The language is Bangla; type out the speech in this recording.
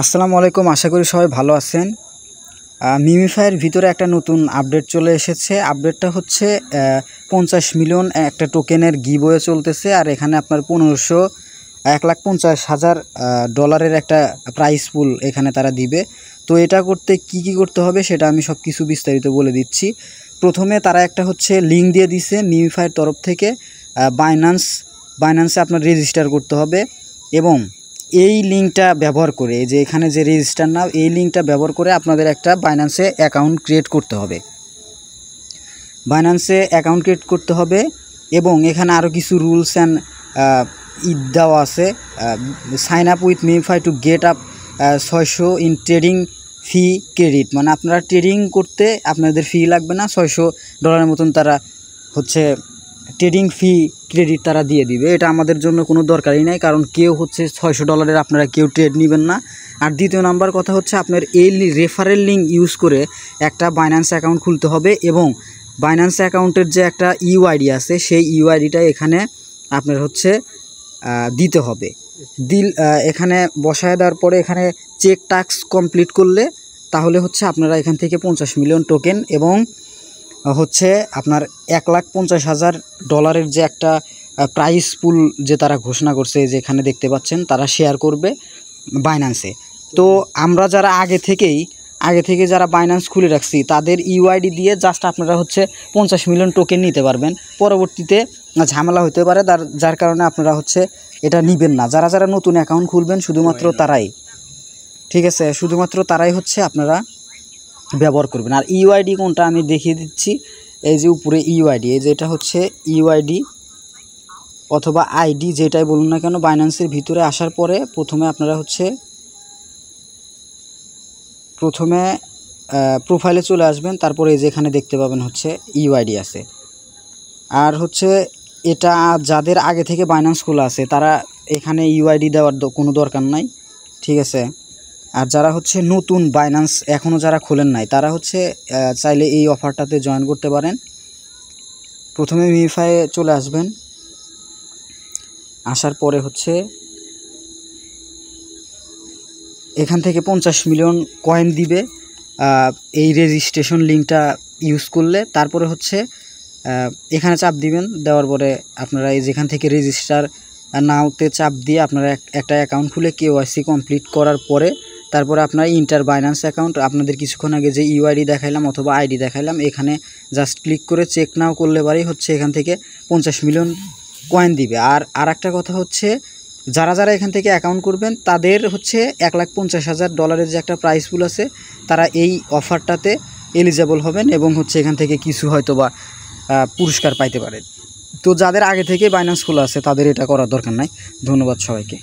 আসসালামু আলাইকুম। আশা করি সবাই ভালো আছেন। মিমিফাইয়ের ভিতরে একটা নতুন আপডেট চলে এসেছে। আপডেটটা হচ্ছে 50 মিলিয়ন একটা টোকেনের গিভওয়ে চলতেছে। আর এখানে আপনার 1,50,000 ডলারের একটা প্রাইস পুল এখানে তারা দিবে। তো এটা করতে কি করতে হবে সেটা আমি সব কিছু বিস্তারিত বলে দিচ্ছি। প্রথমে তারা একটা হচ্ছে লিঙ্ক দিয়ে দিছে মিমিফাইয়ের তরফ থেকে। বাইন্যান্সে আপনার রেজিস্টার করতে হবে এবং এই লিঙ্কটা ব্যবহার করে যে এখানে যে রেজিস্টার নাও এই লিঙ্কটা ব্যবহার করে আপনাদের একটা বাইন্যান্সে অ্যাকাউন্ট ক্রিয়েট করতে হবে এবং এখানে আরও কিছু রুলস অ্যান্ড দেওয়া আছে। Sign up with Mimify to get up 600 in trading fee credit, মানে আপনারা ট্রেডিং করতে আপনাদের ফি লাগবে না। $600 মতন তারা হচ্ছে ট্রেডিং ফি ক্রেডিট তারা দিয়ে দিবে। এটা আমাদের জন্য কোনো দরকারই নাই, কারণ কেউ হচ্ছে $600 আপনারা কেউ ট্রেড নেবেন না। আর দ্বিতীয় নাম্বার কথা হচ্ছে আপনার এই রেফারেল লিঙ্ক ইউজ করে একটা বাইন্যান্স অ্যাকাউন্ট খুলতে হবে এবং বাইন্যান্স অ্যাকাউন্টের যে একটা ইউআইডি আছে সেই ইউআইডিটা এখানে আপনার হচ্ছে দিতে হবে। এখানে বসায় দেওয়ার পরে এখানে চেক টাস্ক কমপ্লিট করলে তাহলে হচ্ছে আপনারা এখান থেকে 50 মিলিয়ন টোকেন এবং হচ্ছে আপনার 1,50,000 ডলারের যে একটা প্রাইস পুল যে তারা ঘোষণা করছে, যেখানে দেখতে পাচ্ছেন তারা শেয়ার করবে বাইন্যান্সে। তো আমরা যারা আগে থেকে যারা বাইন্যান্স খুলে রাখছি তাদের ইউআইডি দিয়ে জাস্ট আপনারা হচ্ছে 50 মিলিয়ন টোকেন নিতে পারবেন। পরবর্তীতে ঝামেলা হতে পারে, যার কারণে আপনারা হচ্ছে এটা নেবেন না। যারা নতুন অ্যাকাউন্ট খুলবেন শুধুমাত্র তারাই, ঠিক আছে, শুধুমাত্র তারাই হচ্ছে আপনারা ব্যবহার করবেন। আর ইউআইডি কোনটা আমি দেখিয়ে দিচ্ছি। এই যে উপরে ইউআইডি, এই যে এটা হচ্ছে ইউআইডি অথবা আইডি, যেটাই বলুন না কেন। বাইন্যান্সের ভিতরে আসার পরে প্রথমে আপনারা হচ্ছে প্রোফাইলে চলে আসবেন। তারপরে এই যে এখানে দেখতে পাবেন হচ্ছে ইউআইডি আছে। আর হচ্ছে এটা যাদের আগে থেকে বাইন্যান্স খোলা আছে তারা এখানে ইউআইডি দেওয়ার কোনো দরকার নাই, ঠিক আছে। আর যারা হচ্ছে নতুন বাইন্যান্স এখনও যারা খোলেন নাই তারা হচ্ছে চাইলে এই অফারটাতে জয়েন করতে পারেন। প্রথমে মিমিফাইয়ে চলে আসবেন। আসার পরে হচ্ছে এখান থেকে 50 মিলিয়ন কয়েন দিবে এই রেজিস্ট্রেশন লিঙ্কটা ইউজ করলে। তারপরে হচ্ছে এখানে চাপ দিবেন। দেওয়ার পরে আপনারা এই যেখান থেকে রেজিস্টার নাওতে চাপ দিয়ে আপনারা একটা অ্যাকাউন্ট খুলে কেওয়াইসি কমপ্লিট করার পরে তারপরে আপনার ইন্টার বাইন্যান্স অ্যাকাউন্ট, আপনাদের কিছুক্ষণ আগে যে ইউআইডি দেখাইলাম অথবা আইডি দেখাইলাম এখানে জাস্ট ক্লিক করে চেক নাও করলে পারেই হচ্ছে এখান থেকে 50 মিলিয়ন কয়েন দিবে। আর একটা কথা হচ্ছে যারা এখান থেকে অ্যাকাউন্ট করবেন তাদের হচ্ছে 1,50,000 ডলারের যে একটা প্রাইস পুল আছে তারা এই অফারটাতে এলিজেবল হবেন এবং হচ্ছে এখান থেকে কিছু হয়তো বা পুরস্কার পাইতে পারেন। তো যাদের আগে থেকে বাইন্যান্স খোলা আছে তাদের এটা করার দরকার নাই। ধন্যবাদ সবাইকে।